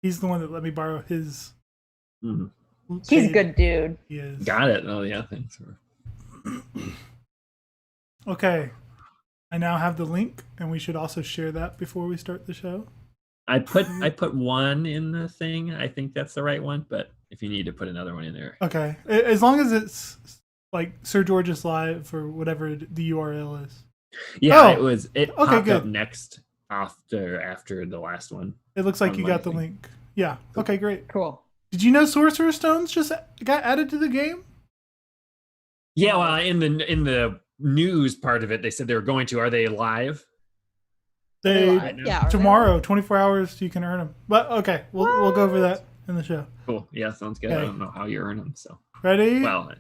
He's the one that let me borrow his. Mm. He's a good dude. He is. Got it. Oh yeah, thanks. Okay. I now have the link, and we should also share that before we start the show. I put one in the thing. I think that's the right one, but if you need to put another one in there. Okay. As long as it's like Sir George's Live or whatever the URL is. Yeah, Oh, it popped up next after the last one. It looks like you got the link. Yeah. Okay, great. Cool. Did you know Sorcerer Stones just got added to the game? Yeah, well, in the news part of it, they said they were going to. Are they live? Tomorrow, 24 hours, you can earn them. But okay, we'll go over that in the show. Cool. Yeah, sounds good. Okay. I don't know how you earn them. So ready? Well,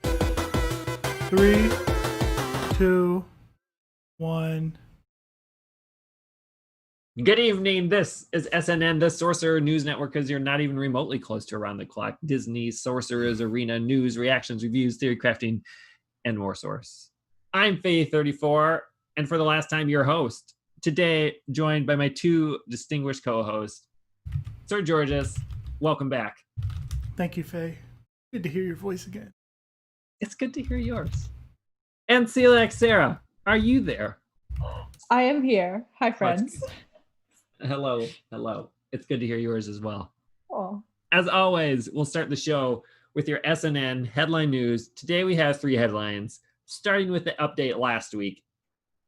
3, 2, 1. Good evening. This is SNN, the Sorcerer News Network, because you're not even remotely close to around the clock. Disney's Sorcerer's Arena news, reactions, reviews, theory crafting, and more source. I'm Faye34, and for the last time, your host. Today, joined by my two distinguished co-hosts, Sir Georges. Welcome back. Thank you, Faye. Good to hear your voice again. It's good to hear yours. And Celiac Sarah, are you there? I am here. Hi, friends. Hello. It's good to hear yours as well. Oh. As always, we'll start the show with your SNN headline news. Today we have 3 headlines, starting with the update last week.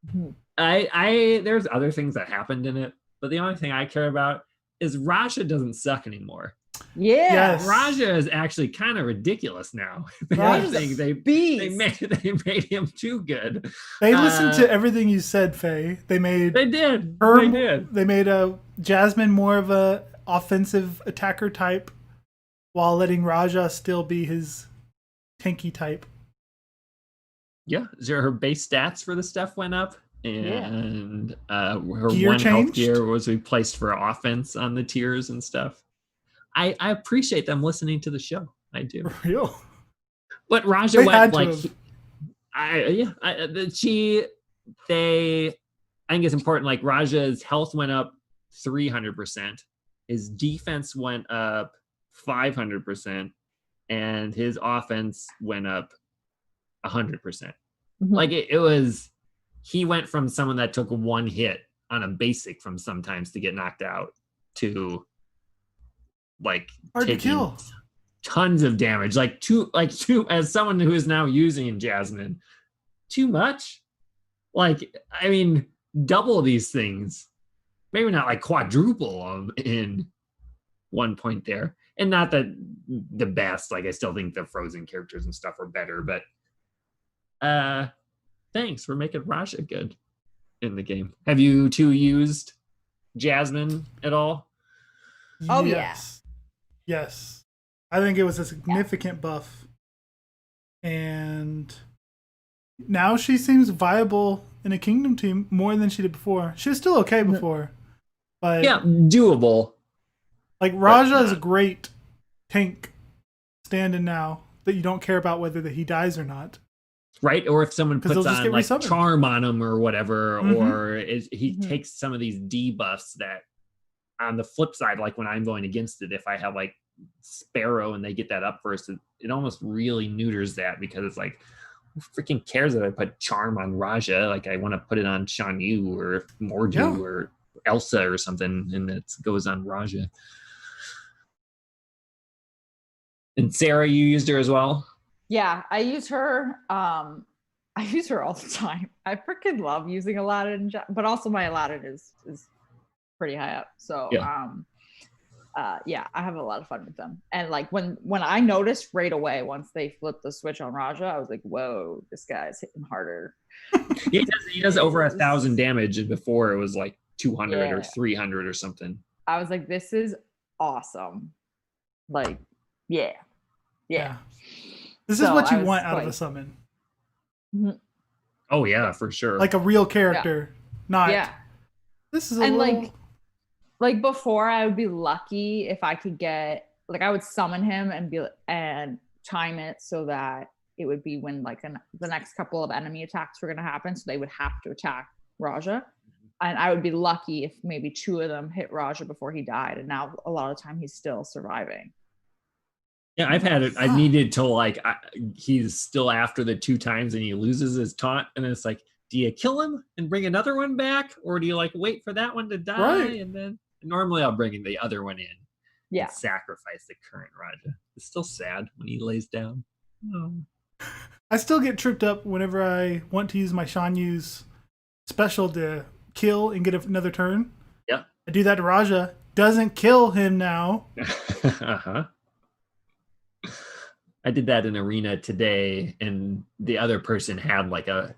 Mm-hmm. There's other things that happened in it, but the only thing I care about is Raja doesn't suck anymore. Yeah. Yes. Raja is actually kind of ridiculous now. They made him too good. They listened to everything you said, Faye. They did. They made Jasmine more of a offensive attacker type, while letting Raja still be his tanky type. Yeah, her base stats for the stuff went up, and her gear one changed? health gear was replaced for offense on the tiers and stuff. I appreciate them listening to the show. I do. For real. But Raja went like, I think it's important. Like Raja's health went up 300%, his defense went up 500%, and his offense went up 100%. Mm-hmm. Like it was, he went from someone that took one hit on a basic from sometimes to get knocked out to like hard taking to kill. Tons of damage. Like two as someone who is now using Jasmine, too much. Like, I mean, double these things. Maybe not like quadruple them in one point there. And not that the best, like I still think the Frozen characters and stuff are better, but thanks for making Raja good in the game. Have you two used Jasmine at all? Oh, Yes. I think it was a significant buff. And now she seems viable in a Kingdom team more than she did before. She was still okay before. But yeah, doable. Like Raja is a great tank stand-in now that you don't care about whether that he dies or not. Right? Or if someone puts on like resummoned. charm on him or whatever, or he takes some of these debuffs that on the flip side, like when I'm going against it, if I have like Sparrow and they get that up first, it almost really neuters that, because it's like, who freaking cares if I put charm on Raja? Like I want to put it on Shan Yu or Morju or Elsa or something, and it goes on Raja. And Sarah, you used her as well? Yeah, I use her. I use her all the time. I freaking love using Aladdin, but also my Aladdin is pretty high up. So I have a lot of fun with them. And like when I noticed right away once they flipped the switch on Raja, I was like, whoa, this guy's hitting harder. He does over 1,000 damage, and before it was like 200 or 300 or something. I was like, this is awesome. Like, yeah. This is what you want out of a summon. Oh yeah, for sure. Like a real character, not. This is like before, I would be lucky if I could get, like, I would summon him and time it so that it would be when like the next couple of enemy attacks were going to happen, so they would have to attack Raja. and I would be lucky if maybe 2 of them hit Raja before he died, and now a lot of the time he's still surviving. Yeah, I've had it. I needed to like, he's still after the 2 times and he loses his taunt. And it's like, do you kill him and bring another one back? Or do you like wait for that one to die? Right. And then normally I'll bring the other one in. Yeah. And sacrifice the current Raja. It's still sad when he lays down. Oh. I still get tripped up whenever I want to use my Shan Yu's special to kill and get another turn. Yeah. I do that to Raja. Doesn't kill him now. Uh-huh. I did that in arena today, and the other person had like a,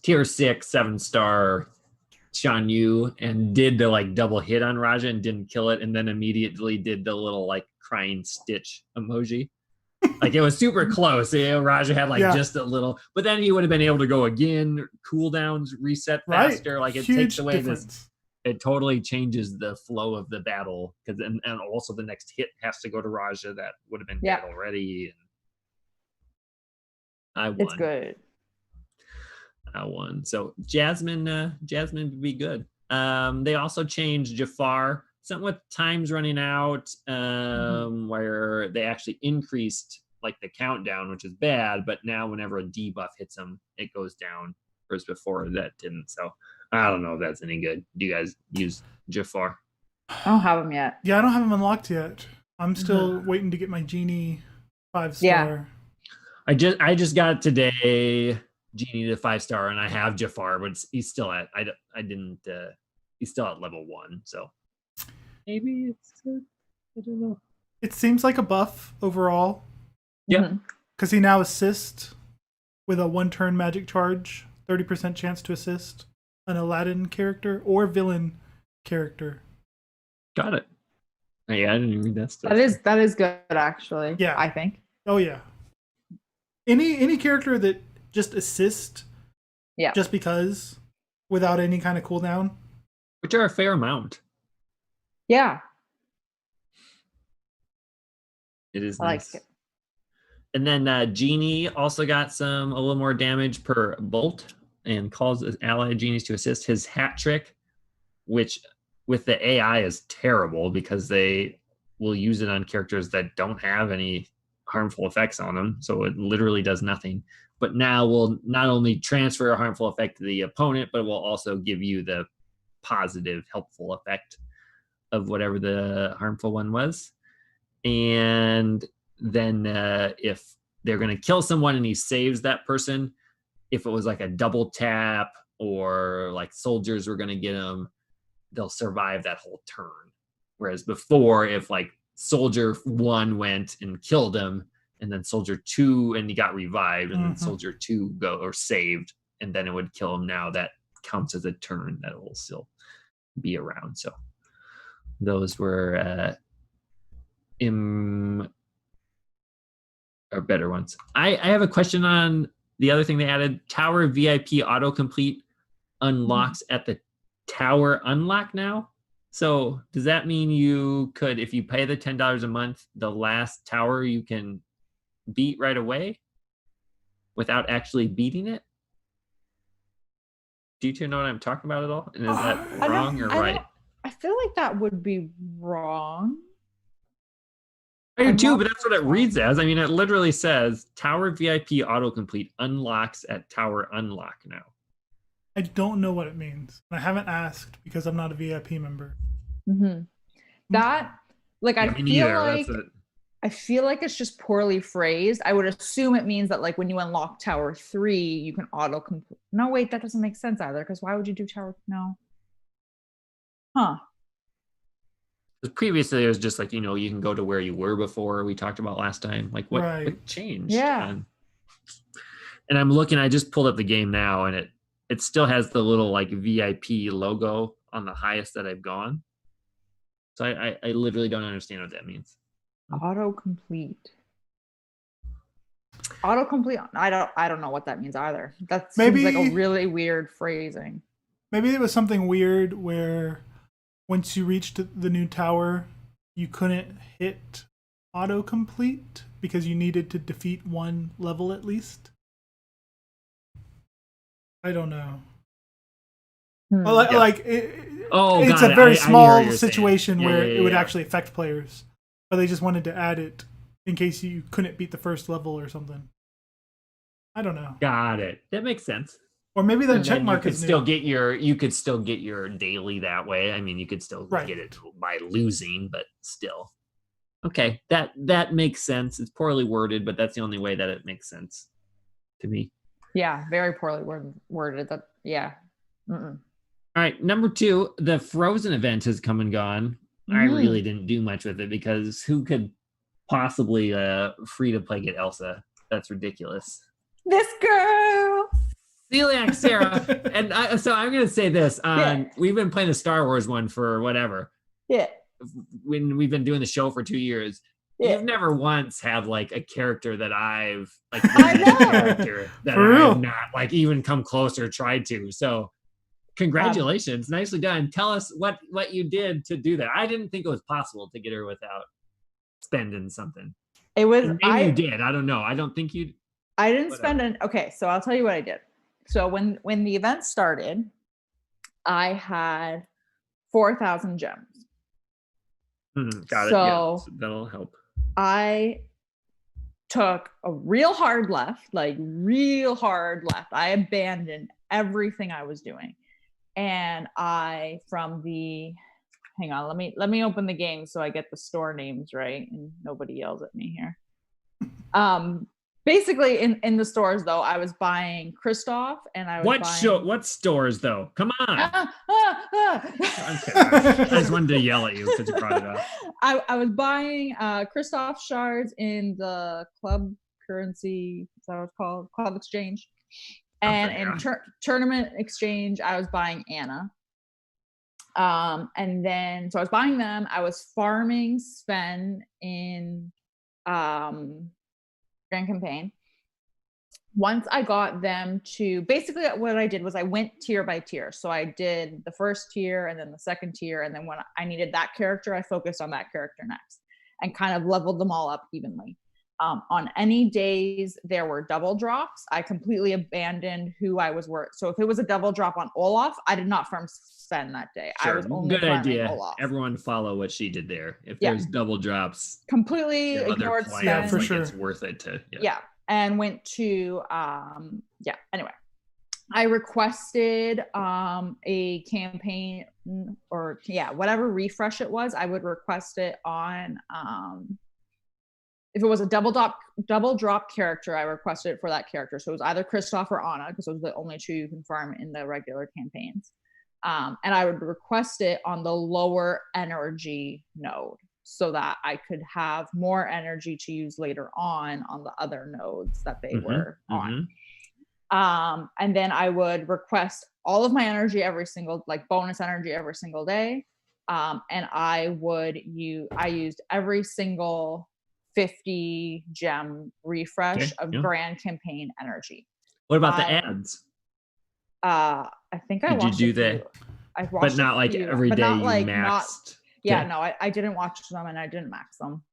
tier 6, 7-star Shan Yu and did the like double hit on Raja and didn't kill it, and then immediately did the little like crying stitch emoji. Like it was super close. Raja had like just a little, but then he would have been able to go again, cooldowns reset faster. Right. Like it takes away difference. It totally changes the flow of the battle, because and also the next hit has to go to Raja that would have been dead already. And I won. It's good. I won. So Jasmine would be good. They also changed Jafar. Something with times running out, where they actually increased like the countdown, which is bad. But now whenever a debuff hits them, it goes down. Whereas before that didn't. So I don't know if that's any good. Do you guys use Jafar? I don't have him yet. Yeah, I don't have him unlocked yet. I'm still waiting to get my Genie 5-star. Yeah. I just got it today, Genie to 5-star, and I have Jafar, but he's still at he's still at level 1. So maybe it's good. I don't know. It seems like a buff overall. Yeah. Because he now assists with a 1-turn magic charge, 30% chance to assist an Aladdin character or villain character. Got it. Yeah, I didn't even read that stuff. That is good, actually. Yeah. I think. Oh yeah. Any character that just assists just because without any kind of cooldown. Which are a fair amount. Yeah. It is nice. Like it. And then Genie also got a little more damage per bolt and calls allied genies to assist. His hat trick, which with the AI is terrible because they will use it on characters that don't have any harmful effects on them. So it literally does nothing. But now will not only transfer a harmful effect to the opponent, but will also give you the positive, helpful effect of whatever the harmful one was. And then if they're going to kill someone and he saves that person, if it was like a double tap or like soldiers were going to get him, they'll survive that whole turn. Whereas before, if like soldier 1 went and killed him, and then soldier 2 and he got revived, and then soldier 2 saved, and then it would kill him. Now that counts as a turn that will still be around. So those were or better ones. I have a question on the other thing they added. Tower VIP autocomplete unlocks at the tower unlock now. So does that mean you could, if you pay the $10 a month, the last tower you can beat right away without actually beating it? Do you two know what I'm talking about at all? And is that wrong or right? I feel like that would be wrong. I do too, but that's what it reads as. I mean, it literally says Tower VIP autocomplete unlocks at Tower Unlock now. I don't know what it means. I haven't asked because I'm not a VIP member. Mm-hmm. That, like, I feel like it's just poorly phrased. I would assume it means that, like, when you unlock Tower 3, you can autocomplete. No, wait, that doesn't make sense either. Because why would you do Tower? No. Huh. Because previously it was just like, you can go to where you were before. We talked about last time. Like what changed? Yeah. And I'm looking, I just pulled up the game now, and it still has the little like VIP logo on the highest that I've gone. So I literally don't understand what that means. Autocomplete. I don't know what that means either. That seems like a really weird phrasing. Maybe it was something weird where once you reached the new tower, you couldn't hit autocomplete because you needed to defeat 1 level at least. I don't know. Well, it's a very small situation where it would actually affect players, but they just wanted to add it in case you couldn't beat the first level or something. I don't know. Got it. That makes sense. Or maybe the check mark is new. You could still get your daily that way. I mean, you could still get it by losing, but still. Okay, that makes sense. It's poorly worded, but that's the only way that it makes sense to me. Yeah, very poorly worded. All right, number 2, the Frozen event has come and gone. I really didn't do much with it because who could possibly free to play get Elsa? That's ridiculous. This girl. Celiac Sarah. And so I'm going to say this. We've been playing the Star Wars one for whatever. Yeah. When we've been doing the show for 2 years. Yeah. You've never once had like a character that I've like character that I've not like even come close or tried to. So congratulations. Nicely done. Tell us what you did to do that. I didn't think it was possible to get her without spending something. It was maybe you did. I don't know. I don't think you I didn't spend okay, so I'll tell you what I did. So when the event started, I had 4,000 gems. Got it. Yeah, so that'll help. I took a real hard left. I abandoned everything I was doing. And hang on, let me open the game so I get the store names right and nobody yells at me here. Basically in the stores though, I was buying Kristoff and I was what stores though? Come on. I just wanted to yell at you because you brought it up. I was buying Kristoff shards in the club currency, is that what it's called? Club exchange. And in tournament exchange, I was buying Anna. And then so I was buying them. I was farming Sven in Grand Campaign. Once I got them to, basically what I did was I went tier by tier. So I did the first tier and then the second tier. And then when I needed that character, I focused on that character next and kind of leveled them all up evenly. On any days there were double drops, I completely abandoned who I was worth. So if it was a double drop on Olaf, I did not farm Sven that day. Sure. I was only good idea. Olaf. Everyone follow what she did there. If there's double drops, completely ignored Sven. Yeah, for sure. It's worth it to. Yeah. And went to anyway. I requested a campaign or whatever refresh it was. I would request it on if it was a double drop character, I requested it for that character. So it was either Kristoff or Anna, because those are the only two you can farm in the regular campaigns. And I would request it on the lower energy node so that I could have more energy to use later on the other nodes that they were on. And then I would request all of my energy bonus energy every single day. And I used every single 50 gem refresh of Grand Campaign energy. What about the ads? I think I watched. Did you do that? I watched, but not like every day you maxed. No, I didn't watch them and I didn't max them.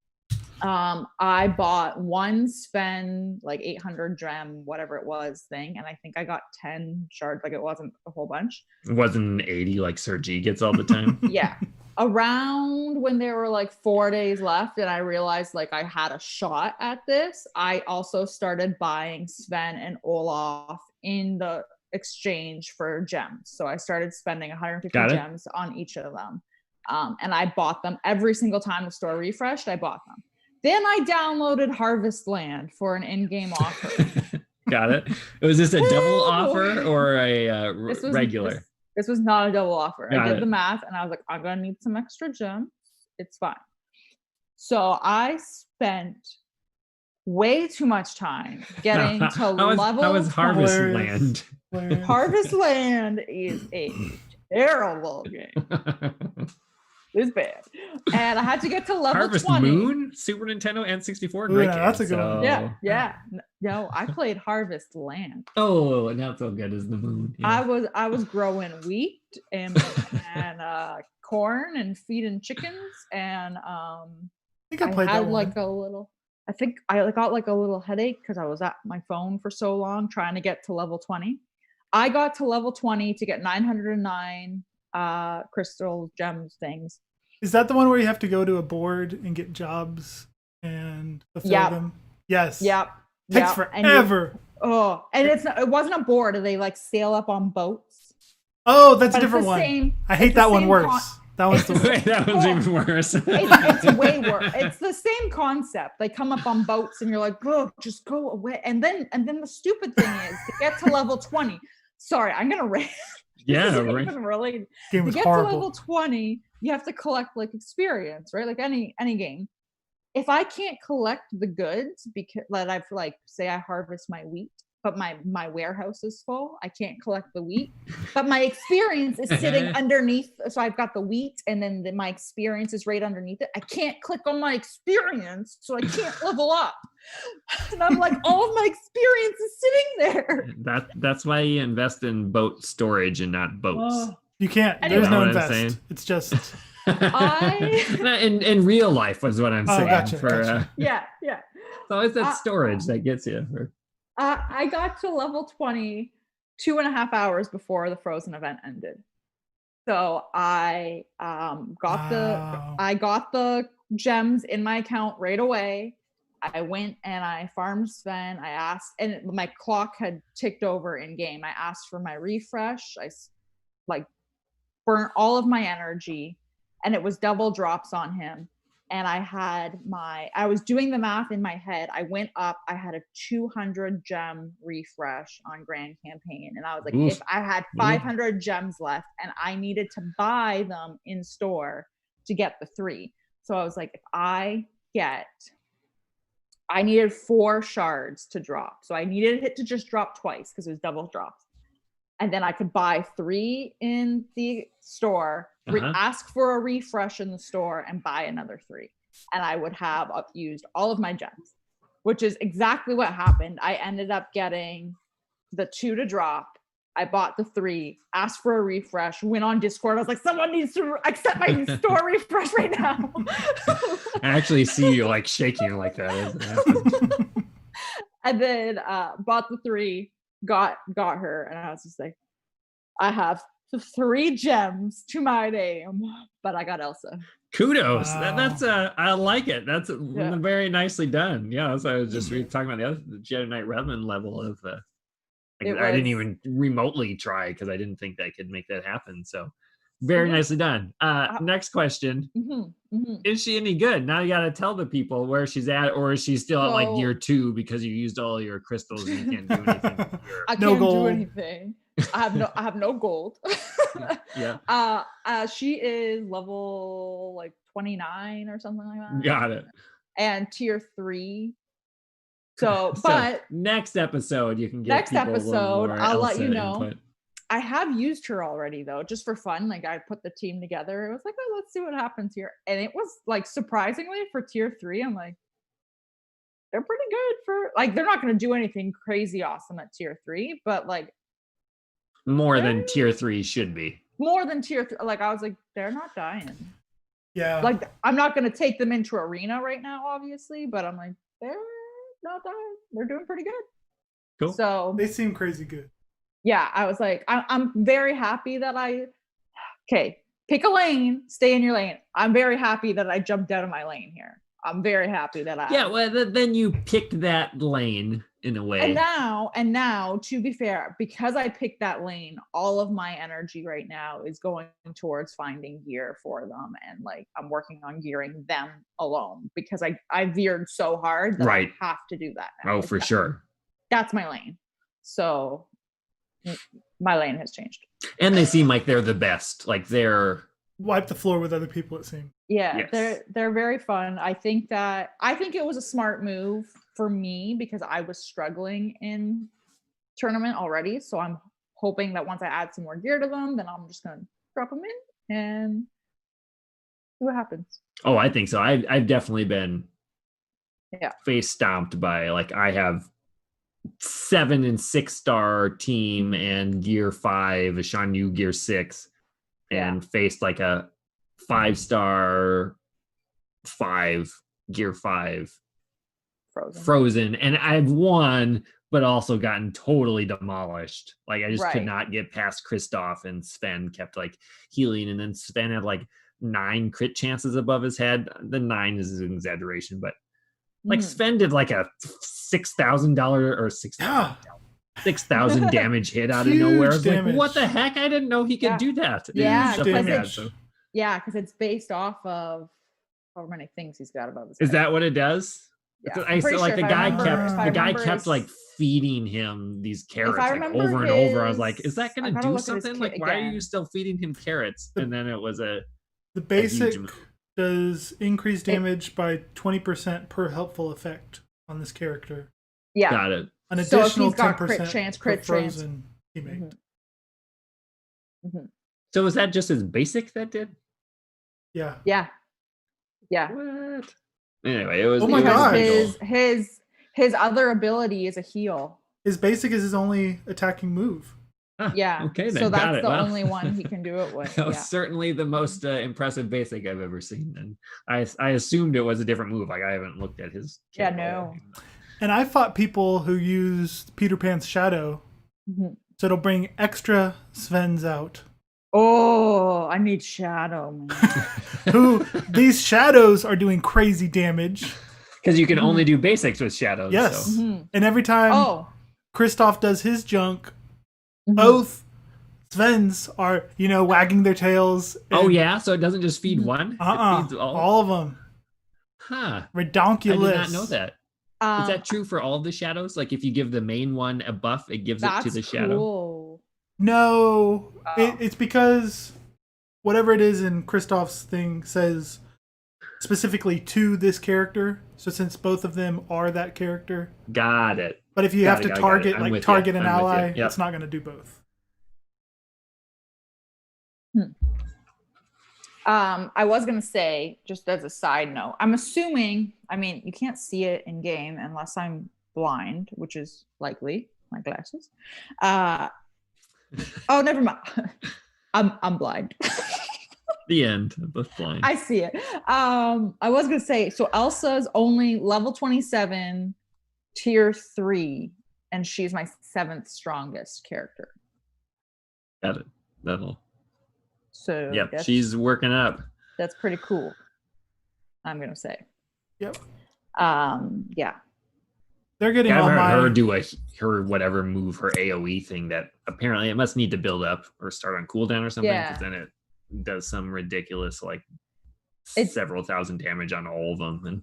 I bought one Sven 800 gem, whatever it was thing, and I think I got 10 shards. It wasn't a whole bunch. It wasn't 80 like Sir G gets all the time. Yeah. Around when there were 4 days left and I realized I had a shot at this, I also started buying Sven and Olaf in the exchange for gems. So I started spending 150 gems on each of them. And I bought them every single time the store refreshed. I bought them. Then I downloaded Harvest Land for an in-game offer. Got it. Was this a double offer or a regular? This was not a double offer. I did the math and I was like, I'm going to need some extra gems. It's fine. So I spent way too much time getting to level. How was Harvest Land? Harvest Land is a terrible game. It's bad. And I had to get to level Harvest 20. Moon, Super Nintendo, and 64. Great game. That's a good one. Yeah. No, I played Harvest Land. Oh, not so good as the Moon. Yeah. I was growing wheat and corn and feeding chickens and I think I played that one. I think I got a little headache because I was at my phone for so long trying to get to level 20. I got to level 20 to get 909 crystal gems things. Is that the one where you have to go to a board and get jobs and fulfill them? Yes. Yep. Takes forever. And it wasn't a board. They like sail up on boats. Oh, that's a different one. I hate that one worse. That one's the worst. That one's even worse. It's way worse. It's the same concept. They come up on boats and you're like, oh, just go away. And then the stupid thing is to get to level 20. Sorry, I'm gonna rant. Yeah, right. Even related. Game was to get horrible. to level 20, you have to collect like experience, right? Like any game. If I can't collect the goods because that I've like, say I harvest my wheat, but my warehouse is full, I can't collect the wheat, but my experience is sitting underneath. So I've got the wheat and then my experience is right underneath it. I can't click on my experience, so I can't level up. And I'm like, all of my experience is sitting there. That's why you invest in boat storage and not boats. You can't. Anyway. There's no invest. It's just... in real life was what I'm saying. Gotcha. Yeah. It's always that storage that gets you. I got to level 20 2.5 hours before the Frozen event ended. So I got the gems in my account right away. I went and I farmed Sven. I asked, and my clock had ticked over in game. I asked for my refresh. I like burnt all of my energy, and it was double drops on him. And I was doing the math in my head. I went up, I had a 200 gem refresh on Grand Campaign. And I was like, if I had 500 gems left and I needed to buy them in store to get the 3. So I was like, I needed 4 shards to drop. So I needed it to just drop twice because it was double drops. And then I could buy 3 in the store, ask for a refresh in the store, and buy another 3. And I would have used all of my gems, which is exactly what happened. I ended up getting the 2 to drop. I bought the 3, asked for a refresh, went on Discord. I was like, someone needs to accept my store refresh right now. I actually see you like shaking like that as it happens. And then bought the 3. Got her, and I was just like, I have 3 gems to my name, but I got Elsa. Kudos. Wow. That's I like it. That's very nicely done. Yeah, so I was just talking about the Jedi Knight Revan level of I didn't even remotely try because I didn't think that I could make that happen. So very nicely done. Next question. Is she any good? Now you got to tell the people where she's at, or is she still at like year 2 because you used all your crystals and you can't do anything? I can't do anything. I have no gold. Yeah. She is level like 29 or something like that. Got it. And tier 3. So next episode you can get I'll let you know. Input. I have used her already though, just for fun. Like I put the team together. It was like, oh, let's see what happens here. And it was like surprisingly for tier 3, I'm like, they're pretty good for like, they're not going to do anything crazy awesome at tier 3, but like more than tier 3 should be. More than tier 3. Like I was like, they're not dying. Yeah. Like I'm not going to take them into arena right now, obviously, but I'm like, they're not dying. They're doing pretty good. Cool. So they seem crazy good. Yeah, I was like, I'm very happy that pick a lane, stay in your lane. I'm very happy that I jumped out of my lane here. I'm very happy that then you picked that lane in a way. And now, to be fair, because I picked that lane, all of my energy right now is going towards finding gear for them, and like I'm working on gearing them alone because I veered so hard that I have to do that now. Oh, for sure. That's my lane. So my lane has changed. And they seem like they're the best. Like they're wipe the floor with other people, it seems. Yeah, yes. They're very fun. I think it was a smart move for me because I was struggling in tournament already. So I'm hoping that once I add some more gear to them, then I'm just gonna drop them in and see what happens. Oh, I think so. I've definitely been face stomped by, like, I have 7 and 6 star team and gear 5, a Shan Yu gear 6, and faced like a 5-star 5 gear 5 Frozen, and I've won but also gotten totally demolished. Like I just could not get past Kristoff, and Sven kept like healing, and then Sven had like 9 crit chances above his head. The 9 is an exaggeration, but like Sven did like a $6,000 or 6,000 damage hit out of nowhere. I was like, what the heck? I didn't know he could do that. Yeah, because it's based off of how many things he's got above his head. Is that what it does? Yeah. I feel like the guy kept like feeding him these carrots like over and over. I was like, is that going to do something? Like, why are you still feeding him carrots? And then it was the basic does increase damage by 20% per helpful effect on this character. Yeah, got it. An additional 10% crit frozen teammate. So is that just his basic that did? Yeah. What? Anyway, it was. Oh my god! His other ability is a heal. His basic is his only attacking move. Yeah. Okay, then. So that's the only one he can do it with. That was certainly the most impressive basic I've ever seen. And I assumed it was a different move. Like I haven't looked at his. Yeah, no. And I fought people who used Peter Pan's shadow, so it'll bring extra Svens out. Oh, I need shadow, man. These shadows are doing crazy damage. Because you can only do basics with shadows. Yes. So. And every time Kristoff does his junk, both Svens are, wagging their tails. Oh, yeah? So it doesn't just feed one? It feeds all of them. Huh. Redonkulous. I did not know that. Is that true for all of the shadows? Like if you give the main one a buff, it gives it to the shadow? Cool. No. It's because whatever it is in Kristoff's thing says specifically to this character. So since both of them are that character. Got it. But if you have to target an ally, it's not going to do both. I was going to say, just as a side note, I'm assuming, you can't see it in game unless I'm blind, which is likely, my glasses. Oh, never mind. I'm blind. The end. Both blind. I see it. I was going to say, so Elsa's only level 27, tier 3, and she's my 7th strongest character. Got it. That'll. So yep, she's working up. That's pretty cool. I'm gonna say. Yep. Yeah. They're getting on her do her whatever move, her AOE thing that apparently it must need to build up or start on cooldown or something. Because then it does some ridiculous several thousand damage on all of them, and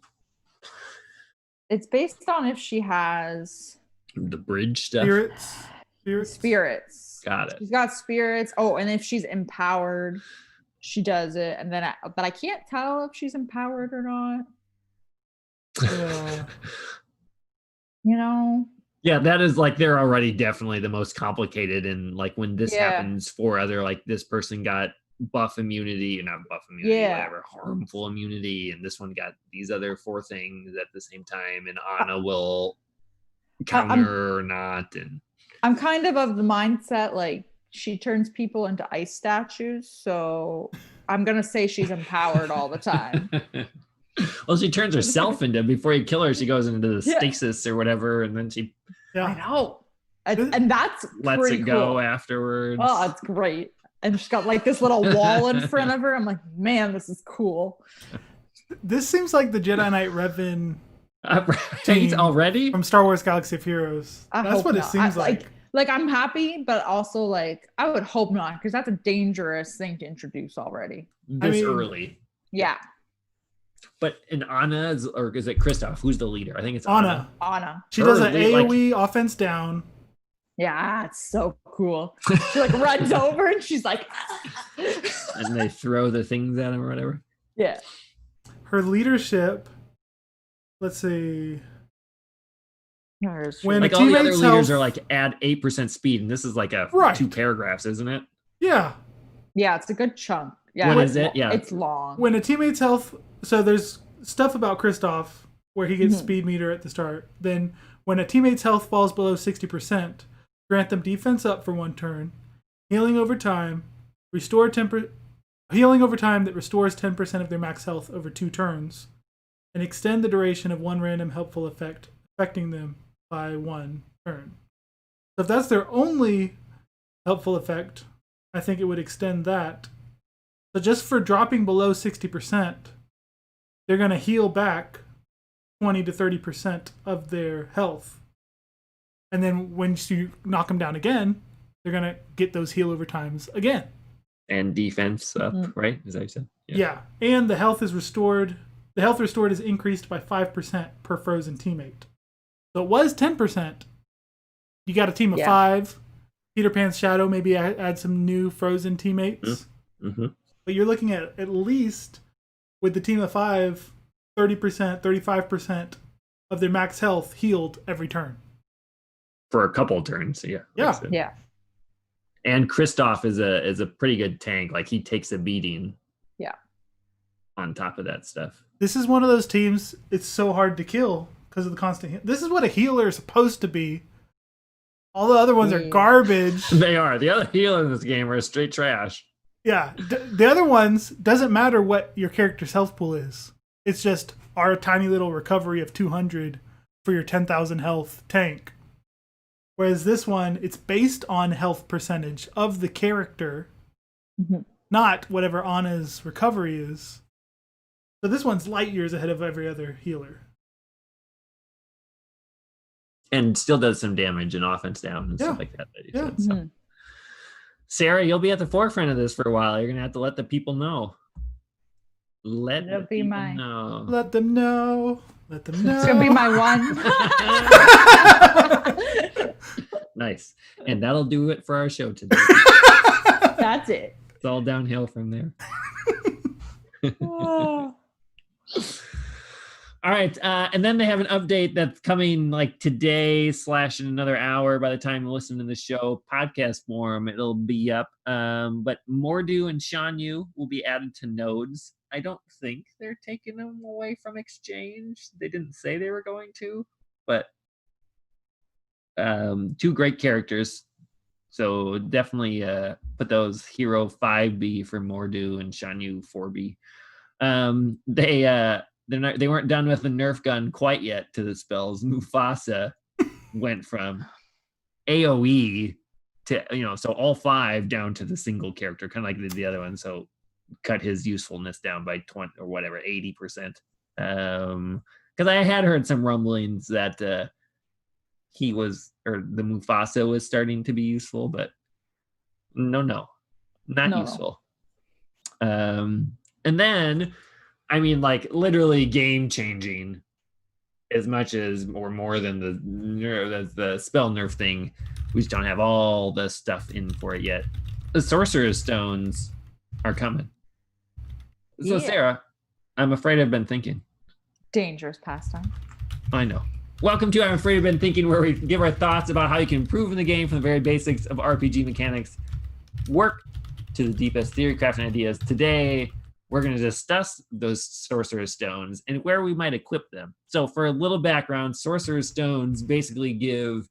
it's based on if she has the bridge stuff. Spirits. Got it. She's got spirits. Oh, and if she's empowered, she does it. And then, but I can't tell if she's empowered or not. Yeah, that is they're already definitely the most complicated. And when this happens for other, this person got buff immunity, not buff immunity, whatever, harmful immunity. And this one got these other 4 things at the same time. And Anna will counter or not. And I'm kind of the mindset, she turns people into ice statues, so I'm going to say she's empowered all the time. Well, she turns herself into, before you kill her, she goes into the stasis or whatever, and then she... Yeah. I know. And that's lets it go afterwards. Oh, it's great. And she's got, this little wall in front of her. I'm like, man, this is cool. This seems like the Jedi Knight Revan... already from Star Wars Galaxy of Heroes. That's what it seems like. I'm happy, but also I would hope not, because that's a dangerous thing to introduce already. Early. Yeah. But in Anna, or is it Kristoff? Who's the leader? I think it's Anna. She does an AoE offense down. Yeah, it's so cool. She runs over and she's like, and they throw the things at him or whatever. Yeah. Her leadership. Let's see. When all the other leaders are add 8% speed, and this is 2 paragraphs, isn't it? Yeah. Yeah, it's a good chunk. Yeah. What is it? Yeah. It's long. When a teammate's health, so there's stuff about Kristoff where he gets speed meter at the start. Then when a teammate's health falls below 60%, grant them defense up for 1 turn, healing over time, healing over time that restores 10% of their max health over 2 turns. And extend the duration of 1 random helpful effect affecting them by 1 turn. So if that's their only helpful effect, I think it would extend that. So just for dropping below 60%, they're going to heal back 20 to 30% of their health. And then when you knock them down again, they're going to get those heal over times again. And defense up, right? Is that what you said? Yeah. And the health is restored. The health restored is increased by 5% per frozen teammate. So it was 10%. You got a team of 5. Peter Pan's Shadow, maybe add some new frozen teammates. Mm-hmm. But you're looking at least, with the team of 5, 30%, 35% of their max health healed every turn. For a couple turns, yeah. Yeah. And Kristoff is a pretty good tank. Like, he takes a beating. Yeah. On top of that stuff. This is one of those teams, it's so hard to kill because of the constant This is what a healer is supposed to be. All the other ones are garbage. They are. The other healers in this game are straight trash. Yeah. The other ones, doesn't matter what your character's health pool is. It's just our tiny little recovery of 200 for your 10,000 health tank. Whereas this one, it's based on health percentage of the character, not whatever Anna's recovery is. So this one's light years ahead of every other healer. And still does some damage and offense down and stuff like that. So. Sarah, you'll be at the forefront of this for a while. You're going to have to let the people know. Let them know. Let them know. Let them know. It's going to be my one. Nice. And that'll do it for our show today. That's it. It's all downhill from there. All right. And then they have an update that's coming like today / in another hour. By the time you listen to the show, podcast form, it'll be up. But Mordu and Shanyu will be added to nodes. I don't think they're taking them away from exchange. They didn't say they were going to, but 2 great characters. So definitely put those Hero 5B for Mordu and Shanyu 4B. They weren't done with the Nerf gun quite yet to the spells. Mufasa went from AoE to, so all 5 down to the single character, kind of like the other one. So cut his usefulness down by 20 or whatever, 80%. Because I had heard some rumblings that the Mufasa was starting to be useful, but not useful. And then, I mean, like, literally game changing as much as or more than the spell nerf thing. We just don't have all the stuff in for it yet. The Sorcerer Stones are coming. So Sarah, I'm afraid I've been thinking. Dangerous pastime. I know. Welcome to I'm Afraid I've Been Thinking, where we give our thoughts about how you can improve in the game from the very basics of RPG mechanics, work to the deepest theory crafting ideas. Today, we're going to discuss those Sorcerer Stones and where we might equip them. So for a little background, Sorcerer Stones basically give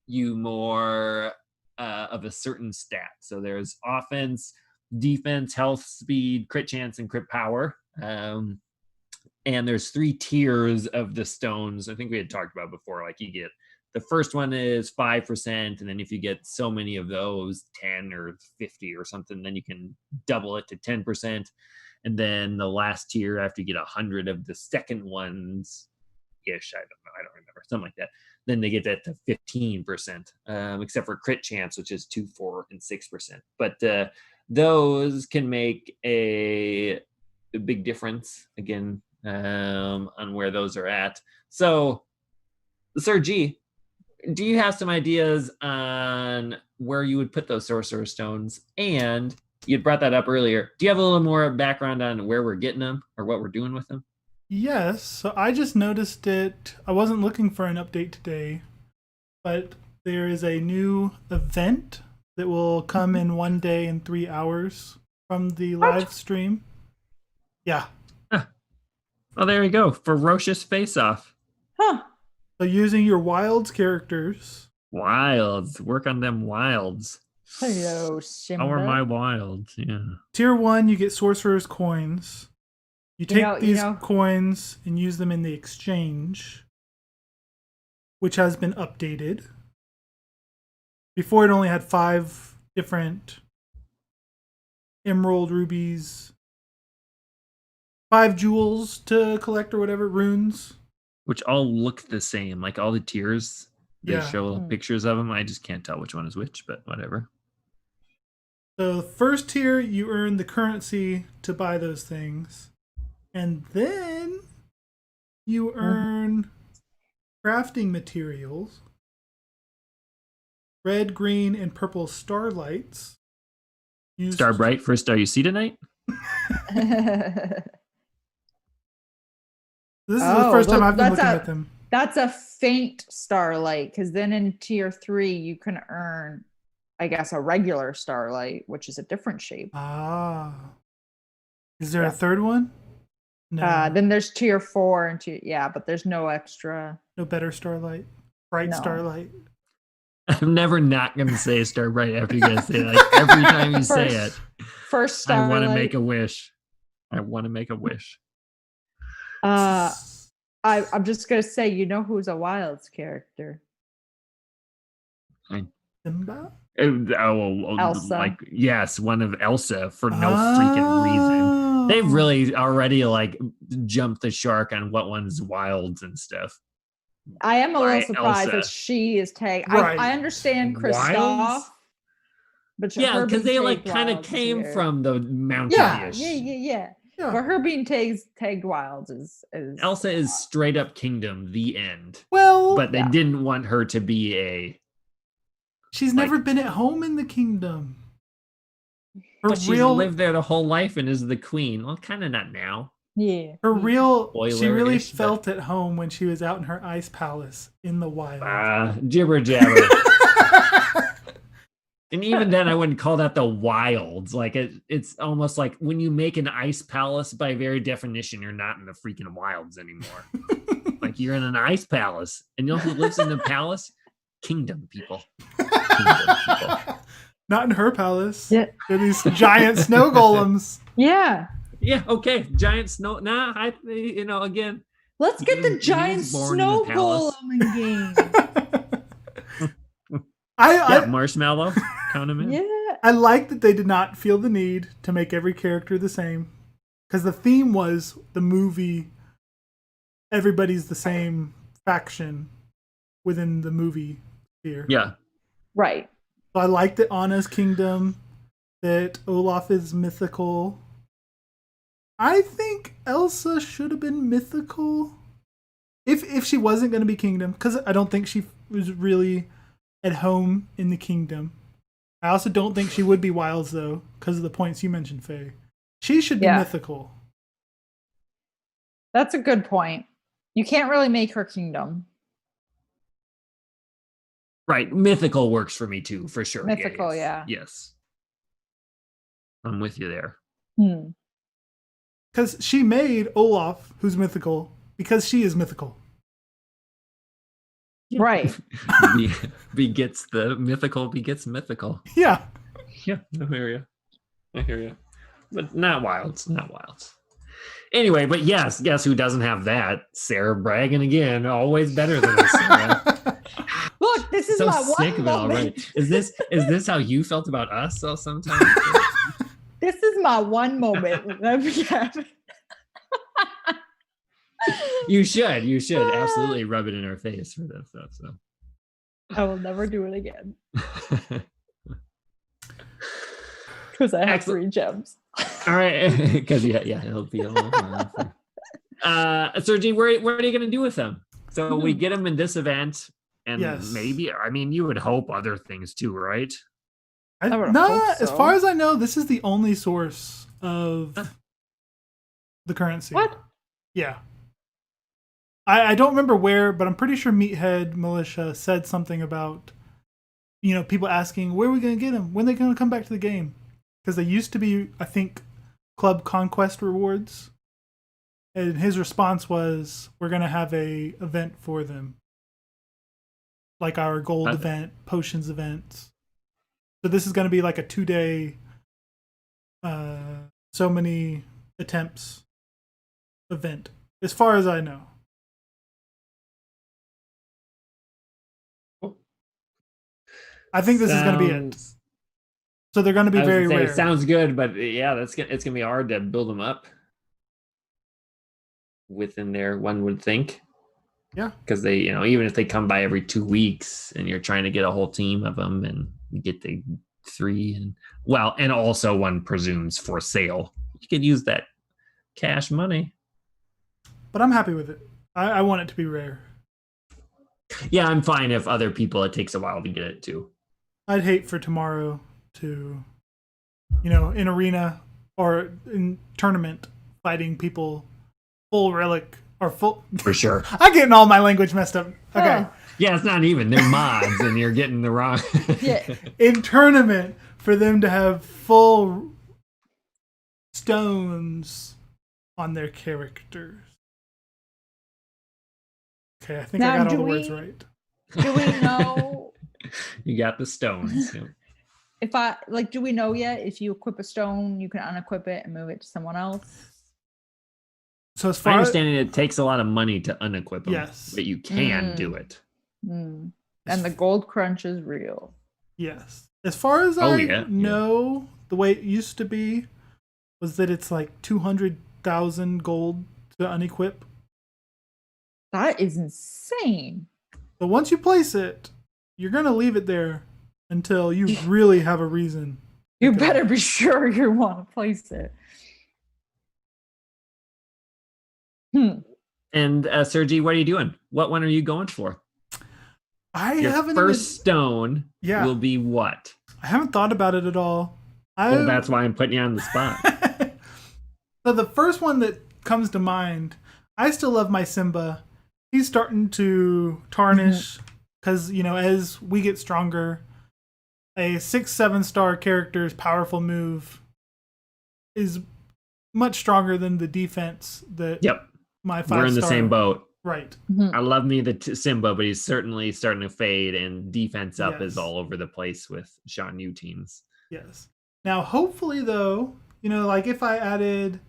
you more of a certain stat. So there's offense, defense, health, speed, crit chance, and crit power. And there's 3 tiers of the stones. I think we had talked about before. Like, you get the first one is 5%, and then if you get so many of those, 10 or 50 or something, then you can double it to 10%. And then the last tier, after you get 100 of the second ones ish, I don't remember, something like that, then they get that to 15%, except for crit chance, which is 2, 4, and 6%. But those can make a big difference again on where those are at. So, Sir G, do you have some ideas on where you would put those Sorcerer Stones? And you brought that up earlier. Do you have a little more background on where we're getting them or what we're doing with them? Yes. So I just noticed it. I wasn't looking for an update today, but there is a new event that will come in 1 day and 3 hours from the live stream. Yeah. Huh. Oh, there you go. Ferocious face-off. Huh. So using your wilds characters. Wilds. Work on them wilds. Hello, Simba. How are my wilds? Yeah. Tier 1, you get Sorcerer's Coins. You take these coins and use them in the exchange. which has been updated. Before it only had 5 different emerald, rubies, 5 jewels to collect or whatever, runes. Which all look the same, like all the tiers. They show pictures of them. I just can't tell which one is which, but whatever. So the first tier, you earn the currency to buy those things. And then you earn crafting materials. Red, green, and purple starlights. Star bright for star you see tonight? This is the first time I've been looking at them. That's a faint starlight, because then in tier 3 you can earn, I guess, a regular starlight, which is a different shape. Ah. Is there a third one? No. Then there's tier 4 and but there's no extra. No better starlight? Bright starlight? I'm never not going to say star bright after you guys say it. Like every time you say it. First starlight. I want to make a wish. I want to make a wish. I'm just going to say, you know who's a Wilds character? Simba? Elsa. Like, yes, one of Elsa for no freaking reason. They've really already like jumped the shark on what one's wilds and stuff. I am a little surprised that she is tagged. Right. I understand Kristoff, but because they like kind of came from the mountain-ish. Yeah. But her being tagged wilds is Elsa is straight up kingdom, the end. Well, but they didn't want her to be a. She's never been at home in the kingdom. But she's lived there the whole life and is the queen. Well, kind of not now. Yeah. She really felt at home when she was out in her ice palace in the wild. Jibber jabber. And even then, I wouldn't call that the wilds. Like it's almost like when you make an ice palace, by very definition, you're not in the freaking wilds anymore. Like you're in an ice palace, and you know who lives in the palace? Kingdom people. Not in her palace. Yeah. They're these giant snow golems. Yeah. Yeah. Okay. Giant snow. Again. Let's get the giant snow golem in game. Marshmallow. Count him in. Yeah. I like that they did not feel the need to make every character the same, because the theme was the movie. Everybody's the same faction within the movie sphere. Yeah. Right. So I like that Anna's kingdom, that Olaf is mythical. I think Elsa should have been mythical. If she wasn't going to be kingdom, because I don't think she was really at home in the kingdom. I also don't think she would be wilds, though, because of the points you mentioned, Faye. She should be mythical. That's a good point. You can't really make her kingdom. Right. Mythical works for me, too, for sure. Mythical, Yes. I'm with you there. Because she made Olaf, who's mythical, because she is mythical. Right. Begets the mythical begets mythical. Yeah. Yeah, I hear you. But not wilds. Anyway, but yes, guess who doesn't have that? Sarah bragging again. Always better than us, Sarah. Look, this is so my sick one of it moment. Already. Is this how you felt about us though sometimes? This is my one moment. You should absolutely rub it in her face for that stuff. So I will never do it again. Because I have 3 gems. All right, because it'll be a little fun. Sergi, what are you going to do with them? So we get them in this event, and maybe, I mean, you would hope other things too, right? As far as I know, this is the only source of the currency. What? Yeah. I don't remember where, but I'm pretty sure Meathead Militia said something about, people asking, where are we going to get them? When are they going to come back to the game? Because they used to be, I think, Club Conquest rewards. And his response was, we're going to have a event for them. Like our gold event, potions events. So this is going to be like a 2-day, so many attempts event, as far as I know. I think this is going to be it. So they're going to be very rare. Sounds good, but yeah, it's going to be hard to build them up within there, one would think. Yeah. Because they, even if they come by every 2 weeks and you're trying to get a whole team of them and you get the 3 and also one presumes for sale. You could use that cash money. But I'm happy with it. I want it to be rare. Yeah, I'm fine if other people, it takes a while to get it too. I'd hate for tomorrow to, in arena or in tournament, fighting people full relic or full. For sure. I'm getting all my language messed up. Okay. Yeah, it's not even. They're mods and you're getting the wrong. Yeah. In tournament, for them to have full stones on their characters. Okay, I think I got all the words right. Do we know? You got the stones. Do we know yet if you equip a stone, you can unequip it and move it to someone else? So as far my understanding, it takes a lot of money to unequip them. Yes. But you can do it. And the gold crunch is real. Yes. As far as I know, the way it used to be was that it's like 200,000 gold to unequip. That is insane. So once you place it, you're going to leave it there until you really have a reason. You better be sure you want to place it. And Sergi, what are you doing? What one are you going for? Your first stone will be what? I haven't thought about it at all. Well, that's why I'm putting you on the spot. So the first one that comes to mind, I still love my Simba. He's starting to tarnish because, as we get stronger, a 6-7 star character's powerful move is much stronger than the defense that my 5-star. We're in the same boat. Right. I love me the Simba, but he's certainly starting to fade, and defense up is all over the place with Shan Yu teams. Yes. Now, hopefully, though, if I added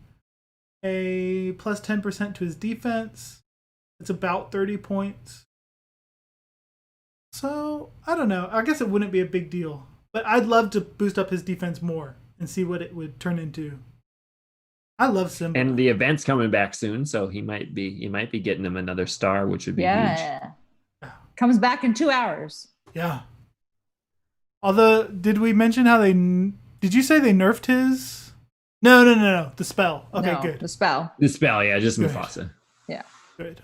a plus 10% to his defense, it's about 30 points. So, I don't know. I guess it wouldn't be a big deal. But I'd love to boost up his defense more and see what it would turn into. I love Simba. And the event's coming back soon, so you might be getting him another star, which would be huge. Comes back in 2 hours. Yeah. Although, did we mention how did you say they nerfed his? No. The spell. Okay, good. The spell, yeah, just good. Mufasa. Yeah. Good.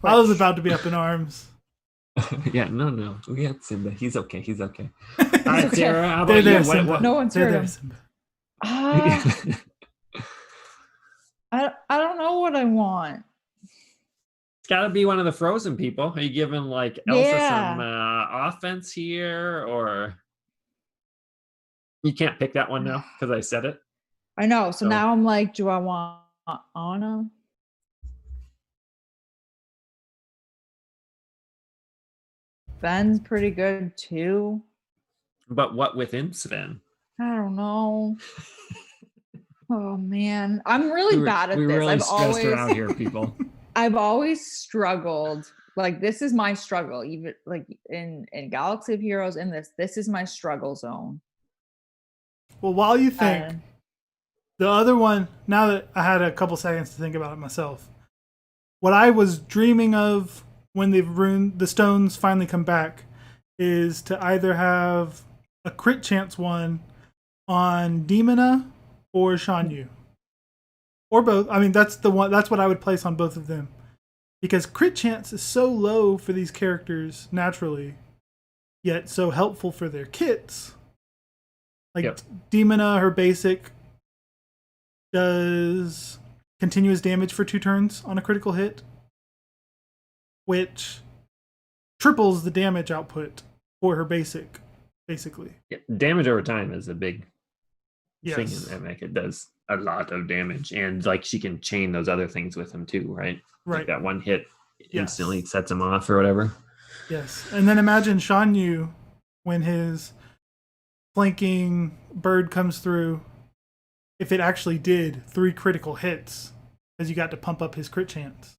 I was about to be up in arms. Yeah, no. We got Simba. He's okay. All right, Sarah, how about you? What? No one's heard him. Simba. I don't know what I want. It's got to be one of the Frozen people. Are you giving like Elsa some offense here, or you can't pick that one now because I said it? I know. So now I'm like, do I want Anna? Sven's pretty good too. But what within Sven? I don't know. Oh man, I'm really bad at this. Really stressed around here, people. I've always struggled. Like this is my struggle. Even like in Galaxy of Heroes, this is my struggle zone. Well, while you think, the other one. Now that I had a couple seconds to think about it myself, what I was dreaming of when the stones finally come back is to either have a crit chance one on Demona or Shan Yu. Or both. I mean, that's what I would place on both of them. Because crit chance is so low for these characters naturally, yet so helpful for their kits. Like Demona, her basic, does continuous damage for 2 turns on a critical hit, which triples the damage output for her basic, basically. Yeah, damage over time is a big thing in that mech. It does a lot of damage, and like she can chain those other things with him too, right? Right. Like that one hit instantly sets him off or whatever. Yes, and then imagine Shan Yu when his flanking bird comes through. If it actually did 3 critical hits, because you got to pump up his crit chance,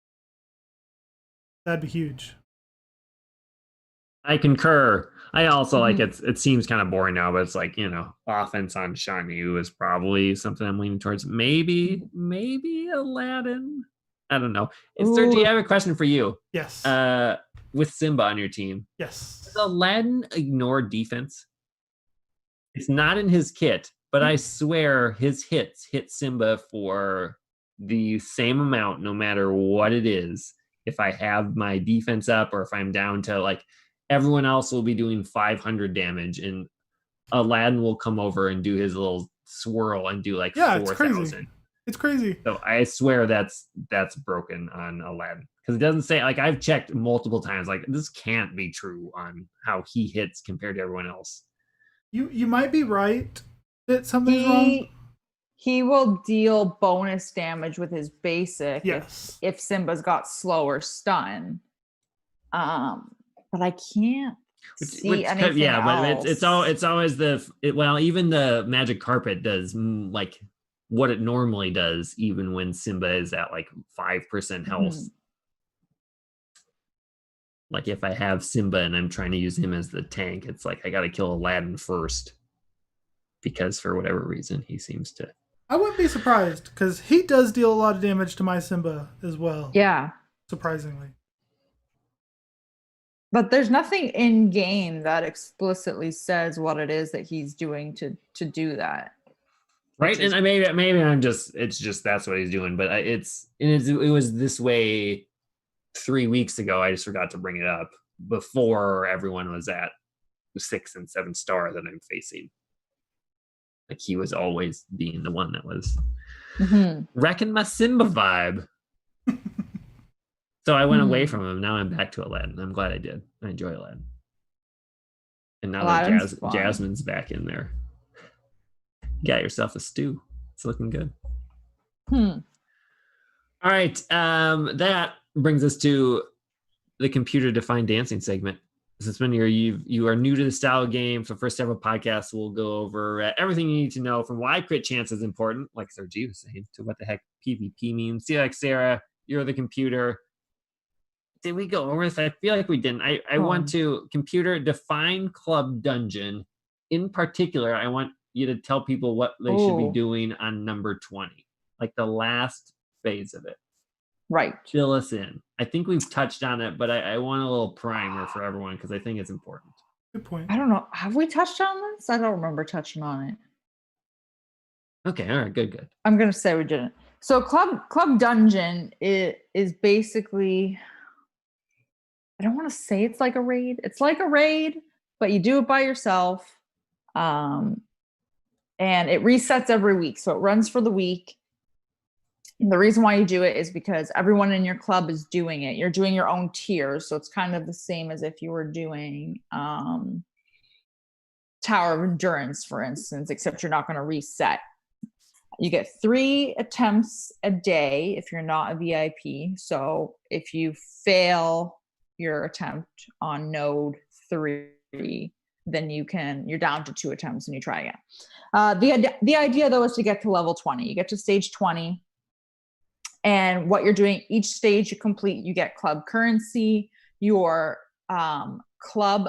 that'd be huge. I concur. I also like it seems kind of boring now, but it's like, offense on Shan Yu is probably something I'm leaning towards. Maybe Aladdin. I don't know. Sergey, I have a question for you. Yes. With Simba on your team. Yes. Does Aladdin ignore defense? It's not in his kit, but I swear his hits hit Simba for the same amount no matter what it is. If I have my defense up or if I'm down to like everyone else will be doing 500 damage and Aladdin will come over and do his little swirl and do like 4,000. It's crazy. So I swear that's broken on Aladdin because it doesn't say, like, I've checked multiple times, like this can't be true on how he hits compared to everyone else. You might be right that something's wrong. He will deal bonus damage with his basic if Simba's got slow or stun. But I can't see anything else. But it's always even the magic carpet does like what it normally does, even when Simba is at like 5% health. Mm-hmm. Like if I have Simba and I'm trying to use him as the tank, it's like I got to kill Aladdin first because for whatever reason he seems to. I wouldn't be surprised because he does deal a lot of damage to my Simba as well. Yeah. Surprisingly. But there's nothing in game that explicitly says what it is that he's doing to do that. Right. And maybe it's just that's what he's doing. But it was this way 3 weeks ago. I just forgot to bring it up before everyone was at the 6 and 7 star that I'm facing. Like he was always being the one that was wrecking my Simba vibe. So I went away from him. Now I'm back to Aladdin. I'm glad I did. I enjoy Aladdin. And now that Jasmine's back in there. You got yourself a stew. It's looking good. All right. That brings us to the computer-defined dancing segment. Since when you are new to the style game, for the first several podcasts, we'll go over everything you need to know from why crit chance is important, like Sergey was saying, to what the heck PvP means. See, like Sarah, you're the computer. Did we go over this? I feel like we didn't. I want to computer define club dungeon. In particular, I want you to tell people what they should be doing on number 20, like the last phase of it. Right. Fill us in. I think we've touched on it, but I want a little primer for everyone because I think it's important. Good point. I don't know. Have we touched on this? I don't remember touching on it. Okay. All right. Good. I'm going to say we didn't. So club dungeon is basically, I don't want to say it's like a raid. It's like a raid, but you do it by yourself. And it resets every week. So it runs for the week. And the reason why you do it is because everyone in your club is doing it. You're doing your own tiers. So it's kind of the same as if you were doing Tower of Endurance, for instance, except you're not going to reset. You get 3 attempts a day if you're not a VIP. So if you fail your attempt on node 3, then you're down to 2 attempts and you try again. The idea though is to get to level 20. You get to stage 20. And what you're doing, each stage you complete, you get club currency, your club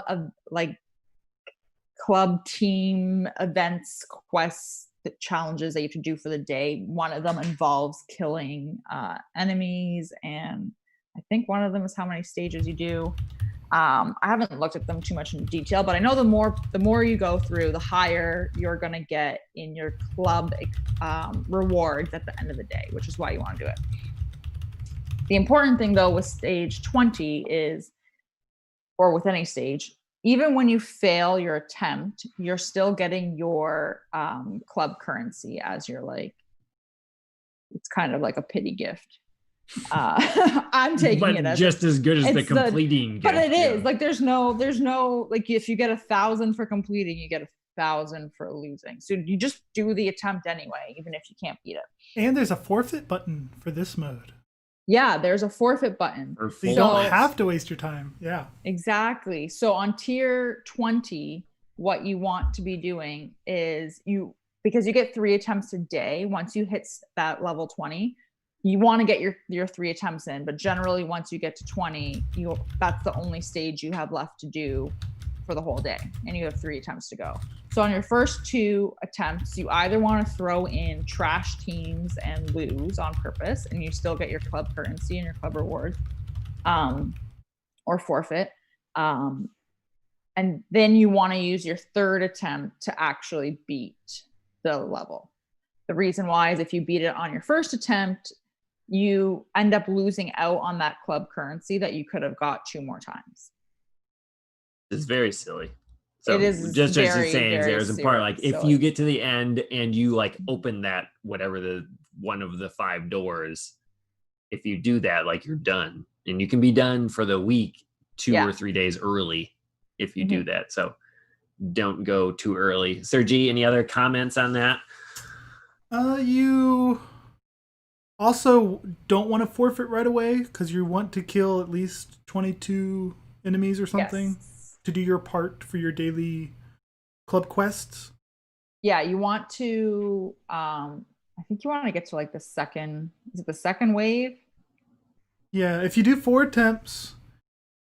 team events, quests, challenges that you have to do for the day. One of them involves killing enemies, and I think one of them is how many stages you do. I haven't looked at them too much in detail, but I know the more you go through, the higher you're going to get in your club rewards at the end of the day, which is why you want to do it. The important thing though with stage 20 is, or with any stage, even when you fail your attempt, you're still getting your club currency as your it's kind of like a pity gift. I'm taking it as just as good as the completing gift. But it is like there's no like if you get 1,000 for completing, you get 1,000 for losing. So you just do the attempt anyway, even if you can't beat it. And there's a forfeit button for this mode. Yeah, there's a forfeit button. So you don't have to waste your time. Yeah. Exactly. So on tier 20, what you want to be doing is because you get 3 attempts a day. Once you hit that level 20, you want to get your 3 attempts in, but generally once you get to 20, that's the only stage you have left to do for the whole day, and you have 3 attempts to go. So on your first 2 attempts, you either want to throw in trash teams and lose on purpose, and you still get your club currency and your club rewards, or forfeit. And then you want to use your 3rd attempt to actually beat the level. The reason why is if you beat it on your first attempt, you end up losing out on that club currency that you could have got 2 more times. It's very silly. So it is just very, saying very there's a part like if silly. you get to the end and you like open that whatever the one of the 5 doors, if you do that, like you're done, and you can be done for the week 2 or 3 days early if you do that. So don't go too early. Sergi, any other comments on that? You also don't want to forfeit right away because you want to kill at least 22 enemies or something to do your part for your daily club quests. Yeah, you want to I think you want to get to like the second wave? Yeah, if you do 4 attempts,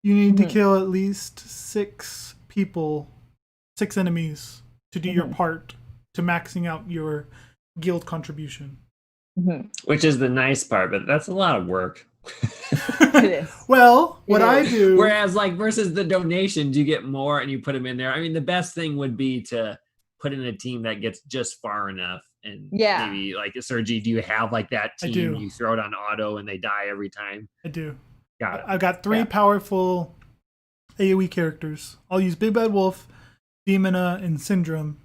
you need to kill at least 6 people, 6 enemies to do your part to maxing out your guild contribution. Which is the nice part, but that's a lot of work. It is. Well, what I do... Whereas like versus the donations, you get more and you put them in there. I mean, the best thing would be to put in a team that gets just far enough. And maybe like Sergi, do you have like that team? I do. You throw it on auto and they die every time? I do. Got it. I've got 3 powerful AoE characters. I'll use Big Bad Wolf, Demona, and Syndrome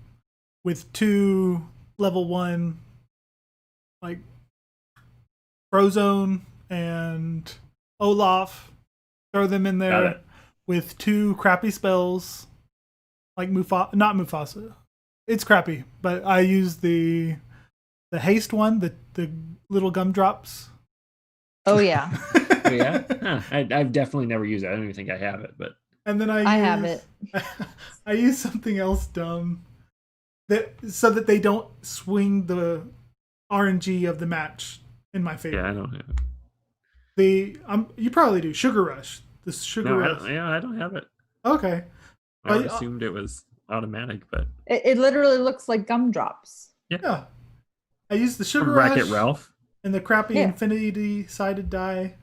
with 2 level 1 like Frozone and Olaf. Throw them in there with 2 crappy spells like not Mufasa. It's crappy, but I use the haste one, the little gumdrops. Oh yeah. Oh, yeah? Huh. I've definitely never used it. I don't even think I have it, but and then I have it. I use something else dumb so that they don't swing the RNG of the match in my favor. Yeah, I don't have it. You probably do. Sugar Rush. The Sugar Rush. I don't have it. Okay. I assumed it was automatic, but it literally looks like gumdrops. Yeah. I use the Sugar From Rush Wreck-It Ralph and the crappy infinity-sided die.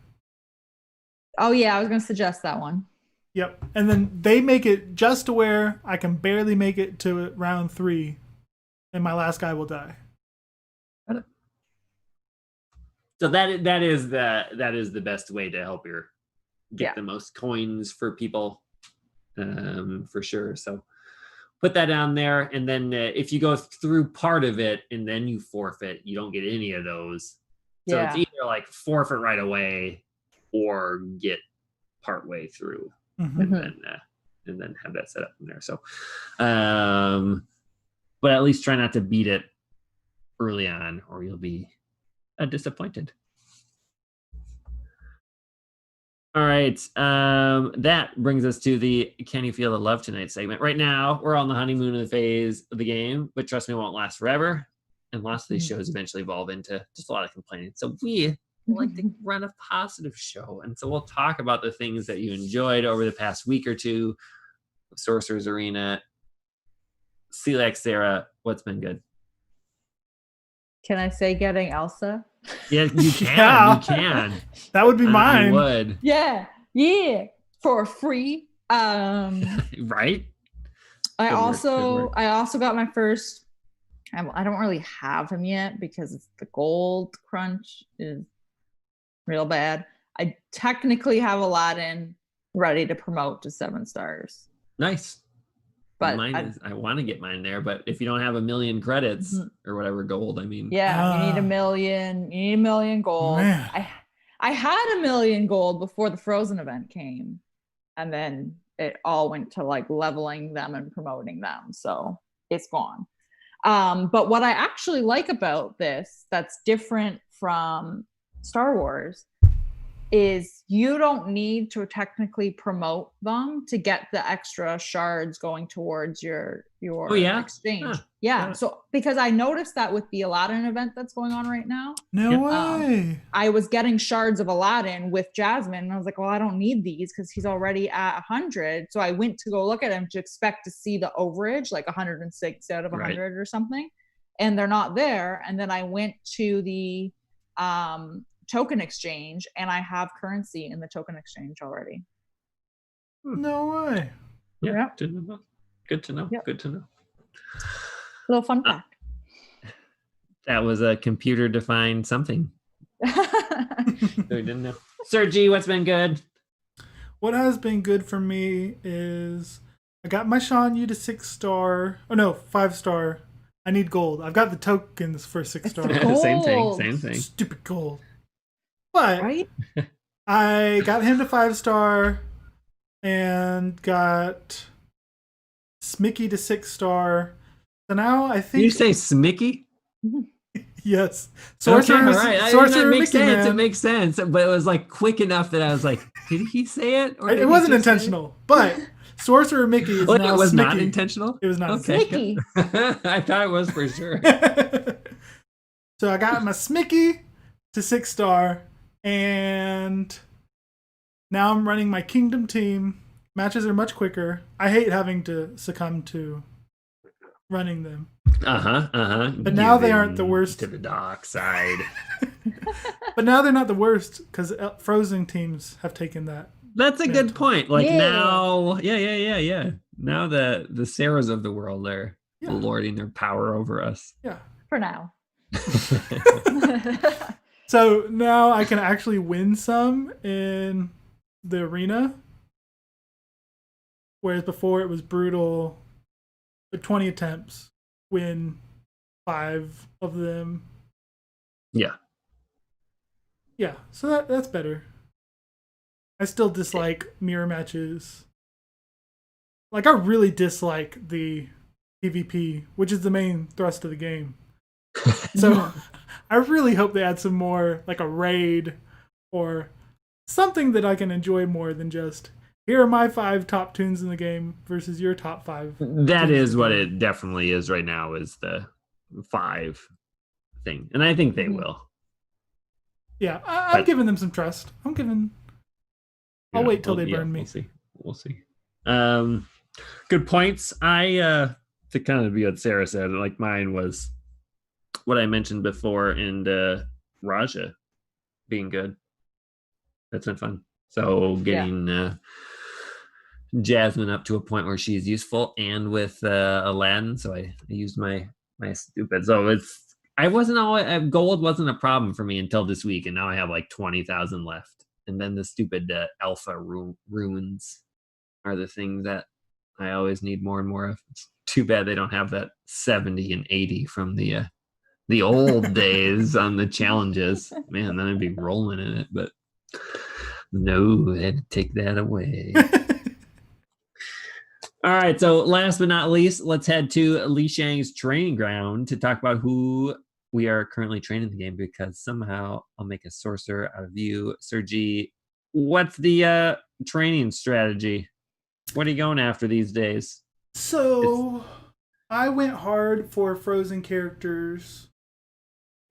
Oh yeah, I was going to suggest that one. Yep. And then they make it just to where I can barely make it to round 3 and my last guy will die. So that is the best way to help get the most coins for people, for sure. So put that down there, and then if you go through part of it and then you forfeit, you don't get any of those. So it's either like forfeit right away or get part way through, and then have that set up from there. So, but at least try not to beat it early on, or you'll be disappointed. All right. That brings us to the Can You Feel the Love Tonight segment. Right now, we're on the honeymoon of the phase of the game, but trust me, it won't last forever. And lots of these shows eventually evolve into just a lot of complaining. So we like to run a positive show. And so we'll talk about the things that you enjoyed over the past week or two. Sorcerer's Arena. Celex, Sarah, what's been good? Can I say getting Elsa? Yeah, you can. You can. That would be mine. You would. Yeah. For free. Right. I also got my first. I don't really have him yet because the gold crunch is real bad. I technically have Aladdin ready to promote to 7 stars. Nice. But I want to get mine there, but if you don't have 1 million credits or whatever gold, I mean, you need 1 million. You need 1 million gold. Man. I had 1 million gold before the Frozen event came, and then it all went to like leveling them and promoting them. So it's gone. But what I actually like about this that's different from Star Wars is you don't need to technically promote them to get the extra shards going towards your exchange. Huh. Yeah. So because I noticed that with the Aladdin event that's going on right now. No way. I was getting shards of Aladdin with Jasmine, and I was like, well, I don't need these because he's already at 100. So I went to go look at him to expect to see the overage, like 106 out of 100 or something. And they're not there. And then I went to the token exchange, and I have currency in the token exchange already. No way. Yeah. Good to know. Yep. Good to know. Little fun fact. That was a computer defined something. We didn't know. Sir G, what's been good? What has been good for me is I got my Sean Yu to 6-star. Oh no, 5-star. I need gold. I've got the tokens for 6-star. Same thing. Stupid gold. But I got him to 5-star and got Smicky to 6-star. So now I think you say Smicky? Yes. Sorcerer. Okay, Sorcerer makes sense. Man. It makes sense. But it was like quick enough that I was like, did he say it? Or it wasn't intentional. But Sorcerer Mickey is now it was Smicky. Not intentional? It was not Smicky. I thought it was for sure. So I got my Smicky to 6-star, and now I'm running my Kingdom team. Matches are much quicker. I hate having to succumb to running them. But now they aren't the worst. To the dark side. But now they're not the worst because Frozen teams have taken that. That's a good point. Like now, now the Sarahs of the world are lording their power over us. Yeah. For now. So now I can actually win some in the arena. Whereas before it was brutal. 20 attempts, win 5 of them. Yeah. Yeah, so that's better. I still dislike mirror matches. Like, I really dislike the PvP, which is the main thrust of the game. So I really hope they add some more, like a raid or something that I can enjoy more than just, here are my 5 top tunes in the game versus your top 5. That is what it definitely is right now, is the 5 thing. And I think they will. Yeah, I'm giving them some trust. I'll wait till they burn me. We'll see. Good points. I to kind of be what Sarah said, like mine was what I mentioned before, and Raja being good. That's been fun. So getting Jasmine up to a point where she's useful, and with Aladdin, so I used my stupid. So gold wasn't a problem for me until this week, and now I have like 20,000 left. And then the stupid alpha runes are the thing that I always need more and more of. It's too bad they don't have that 70 and 80 from the old days on the challenges. Man, then I'd be rolling in it, but no, they had to take that away. All right, so last but not least, let's head to Li Shang's training ground to talk about who we are currently training the game, because somehow I'll make a sorcerer out of you. Sir G, what's the training strategy? What are you going after these days? So I went hard for Frozen characters.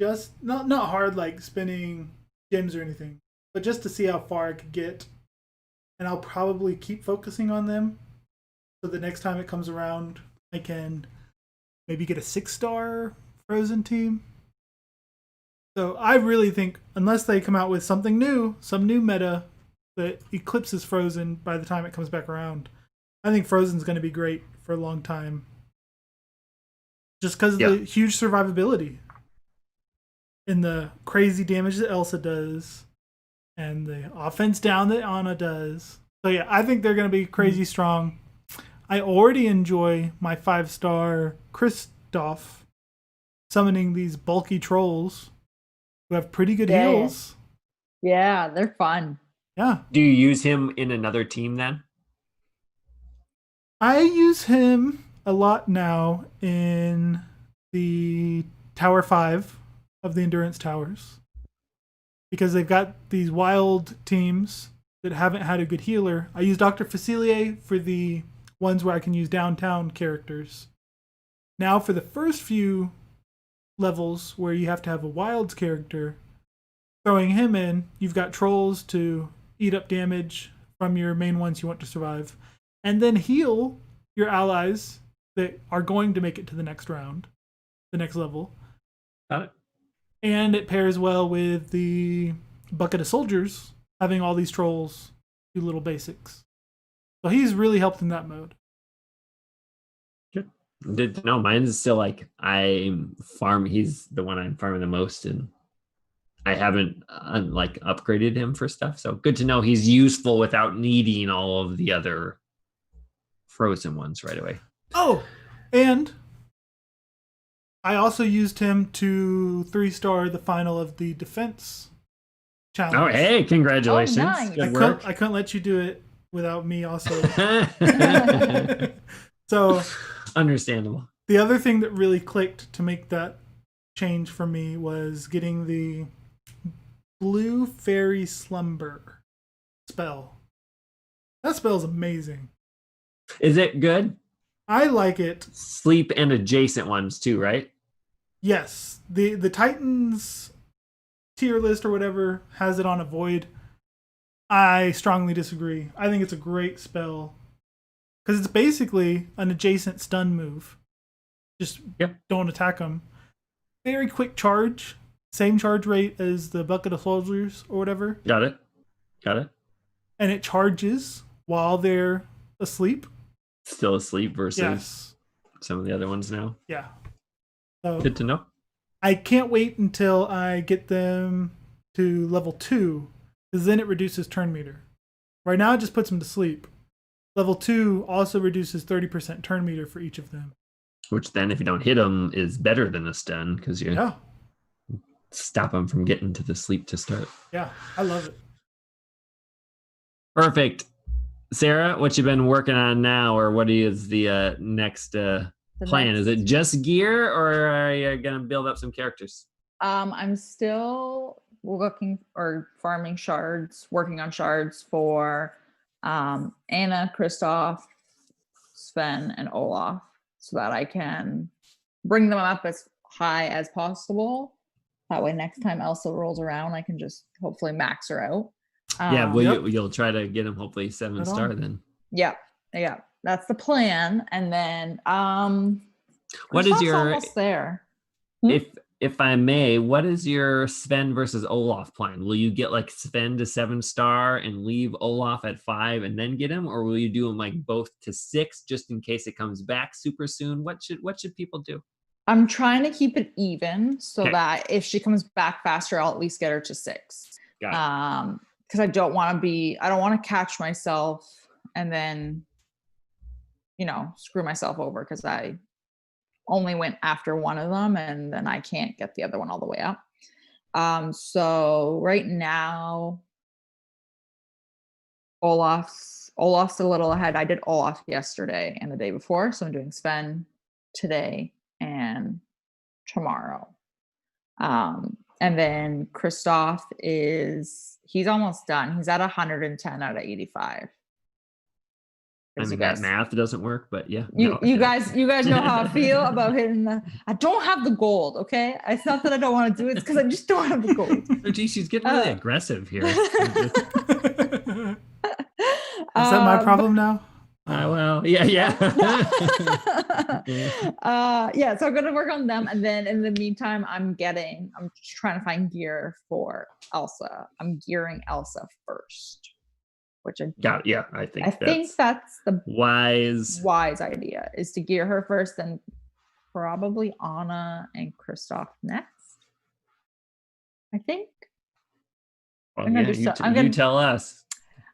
Just not hard like spending gems or anything, but just to see how far I could get. And I'll probably keep focusing on them. So the next time it comes around, I can maybe get a 6-star Frozen team. So I really think, unless they come out with something new, some new meta that eclipses Frozen by the time it comes back around, I think Frozen's going to be great for a long time. Just because of the huge survivability and the crazy damage that Elsa does and the offense down that Anna does. So yeah, I think they're going to be crazy strong. I already enjoy my 5-star Kristoff summoning these bulky trolls who have pretty good heals. Yeah, they're fun. Yeah. Do you use him in another team then? I use him a lot now in the Tower 5 of the Endurance Towers. because they've got these wild teams that haven't had a good healer. I use Dr. Facilier for the ones where I can use downtown characters. Now for the first few levels where you have to have a wilds character, throwing him in, you've got trolls to eat up damage from your main ones you want to survive, and then heal your allies that are going to make it to the next round, the next level. Got it. And it pairs well with the bucket of soldiers, having all these trolls do little basics. So he's really helped in that mode. Good. Good to know. Mine's still he's the one I'm farming the most, and I haven't upgraded him for stuff. So good to know he's useful without needing all of the other frozen ones right away. Oh, and I also used him to 3-star the final of the defense challenge. Oh, hey, congratulations. Oh, nice. Good work. I couldn't let you do it without me also. So understandable. The other thing that really clicked to make that change for me was getting the Blue Fairy Slumber spell. That spell is amazing. Is it good? I like it. Sleep and adjacent ones too, right? Yes. The Titans tier list or whatever has it on a void. I strongly disagree. I think it's a great spell because it's basically an adjacent stun move. Just don't attack them. Very quick charge. Same charge rate as the bucket of soldiers or whatever. Got it. And it charges while they're asleep. Still asleep versus some of the other ones now. Yeah. So good to know. I can't wait until I get them to level 2, because then it reduces turn meter. Right now it just puts them to sleep. Level 2 also reduces 30% turn meter for each of them. Which then, if you don't hit them, is better than a stun, because you stop them from getting to the sleep to start. Yeah, I love it. Perfect. Sarah, what you been working on now, or what is the next plan? Is it just gear, or are you gonna build up some characters? I'm still looking or farming shards, working on shards for Anna, Kristoff, Sven, and Olaf, so that I can bring them up as high as possible. That way, next time Elsa rolls around, I can just hopefully max her out. You'll try to get him hopefully 7-star then. Yeah, that's the plan. And then what is your almost there? If I may, what is your Sven versus Olaf plan? Will you get like Sven to 7-star and leave Olaf at 5 and then get him, or will you do them like both to 6 just in case it comes back super soon? What should people do? I'm trying to keep it even so that if she comes back faster, I'll at least get her to 6. Got it. Because I don't want to catch myself and then, screw myself over because I only went after one of them and then I can't get the other one all the way up. So right now, Olaf's a little ahead. I did Olaf yesterday and the day before, so I'm doing Sven today and tomorrow. And then Kristoff he's almost done. He's at 110 out of 85. I mean, that math doesn't work, but yeah. You guys know how I feel about hitting I don't have the gold, okay? It's not that I don't want to do it, it's because I just don't have the gold. Oh, geez, she's getting really aggressive here. Is that my problem now? Well, yeah. So I'm gonna work on them, and then in the meantime, I'm trying to find gear for Elsa. I'm gearing Elsa first, which I got. Yeah, I think that's the wise idea, is to gear her first, then probably Anna and Kristoff next. I think. Well, you tell us.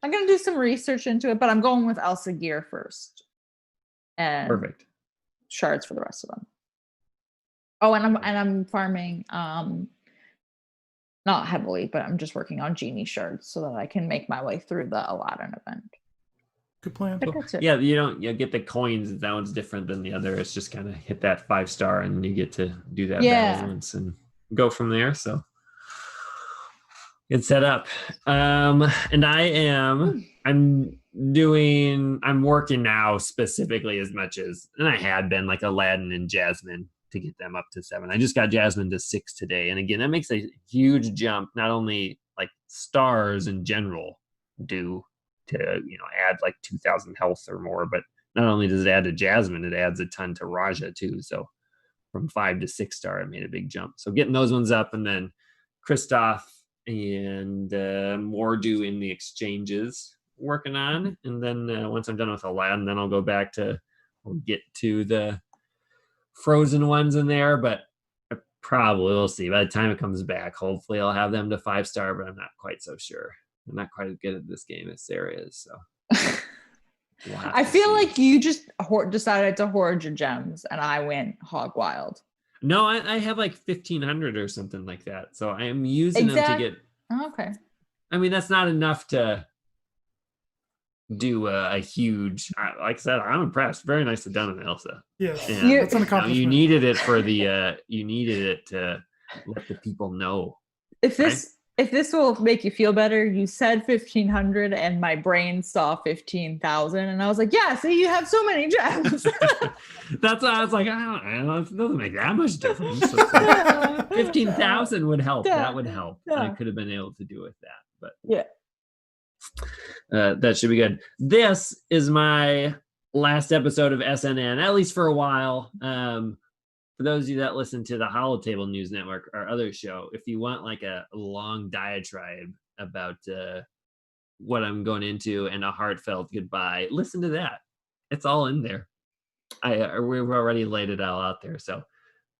I'm going to do some research into it, but I'm going with Elsa gear first. And perfect. Shards for the rest of them. Oh, and I'm farming not heavily, but I'm just working on genie shards so that I can make my way through the Aladdin event. Good plan. Yeah, you get the coins. That one's different than the other. It's just kind of hit that 5-star and you get to do that battle once and go from there. So Get set up. And I'm working now specifically as much as, and I had been like Aladdin and Jasmine to get them up to 7. I just got Jasmine to 6 today. And again, that makes a huge jump, not only like stars in general do to, add like 2,000 health or more, but not only does it add to Jasmine, it adds a ton to Raja too. So from 5 to 6 star, it made a big jump. So getting those ones up, and then Kristoff and Mordu in the exchanges working on. And then once I'm done with Aladdin, then I'll go back we'll get to the frozen ones in there, but probably we'll see. By the time it comes back, hopefully I'll have them to 5 star, but I'm not quite so sure. I'm not quite as good at this game as Sarah is, so I feel like you just decided to hoard your gems, and I went hog wild. No, I have like 1,500 or something like that, so I am using them to get. Oh, okay. I mean, that's not enough to do a huge. Like I said, I'm impressed. Very nicely done, Elsa. Yeah, that's an accomplishment. You needed it for the. You needed it to let the people know. If this will make you feel better, you said 1,500 and my brain saw 15,000, and I was like, yeah, see, you have so many gems. That's why I was like, I don't know, it doesn't make that much difference. Like 15,000 would help. Yeah. That would help. Yeah. I could have been able to do with that, but yeah, that should be good. This is my last episode of SNN, at least for a while. For those of you that listen to the Holotable News Network, our other show, if you want like a long diatribe about what I'm going into and a heartfelt goodbye, listen to that. It's all in there. We've already laid it all out there. So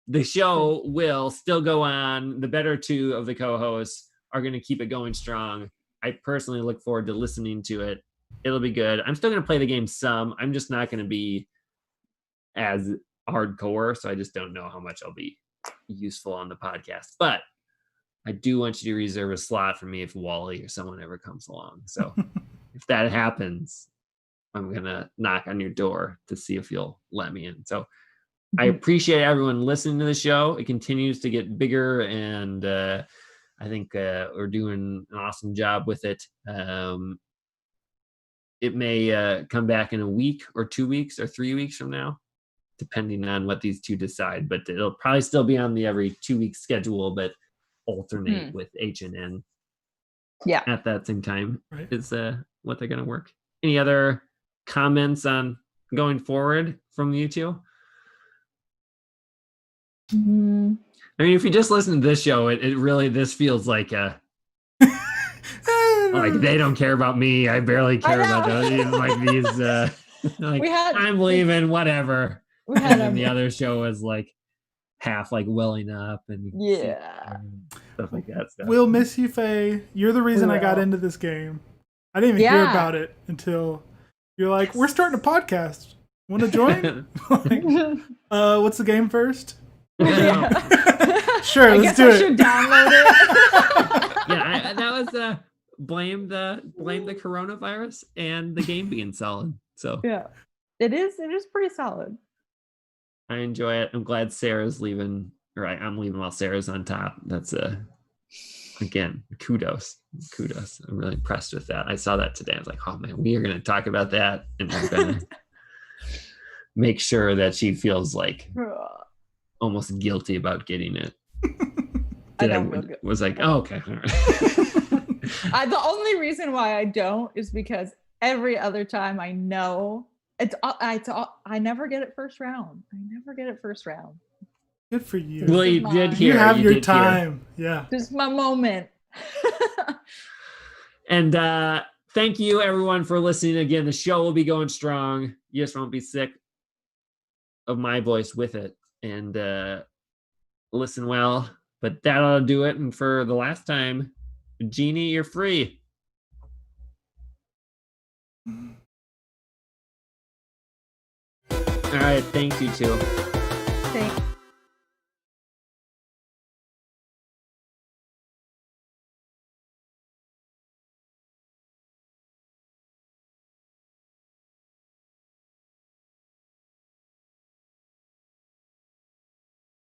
the show will still go on. The better two of the co-hosts are going to keep it going strong. I personally look forward to listening to it. It'll be good. I'm still going to play the game some. I'm just not going to be as hardcore, so I just don't know how much I'll be useful on the podcast, but I do want you to reserve a slot for me if Wally or someone ever comes along. So if that happens, I'm gonna knock on your door to see if you'll let me in. So I appreciate everyone listening to the show. It continues to get bigger, and I think we're doing an awesome job with it. It may come back in a week or 2 weeks or 3 weeks from now, depending on what these two decide, but it'll probably still be on the every 2 week schedule, but alternate with HNN. Yeah. At that same time is what they're going to work. Any other comments on going forward from you two? Mm-hmm. I mean, if you just listen to this show, it really, this feels like like they don't care about me. I barely care about those. Like these, like I'm leaving, whatever. And the other show was like half like welling up and stuff like that. We'll miss you, Faye. You're the reason I got into this game. I didn't even hear about it until you're like, we're starting a podcast. Want to join? Like, what's the game first? Sure, let's do it. I should download it. That was blame the coronavirus and the game being solid. So yeah, it is pretty solid. I enjoy it. I'm glad Sarah's leaving. Right, I'm leaving while Sarah's on top. That's again, kudos. I'm really impressed with that. I saw that today. I was like, oh man, we are going to talk about that, and I'm going to make sure that she feels like almost guilty about getting it. Was like, oh, okay. All right. The only reason why I don't is because every other time I know I never get it first round. Good for you. Well, you did hear. You have your time. Yeah. Just my moment. And thank you, everyone, for listening again. The show will be going strong. You just won't be sick of my voice with it. And listen well. But that'll do it. And for the last time, Jeannie, you're free. All right. Thanks, you two. Thanks.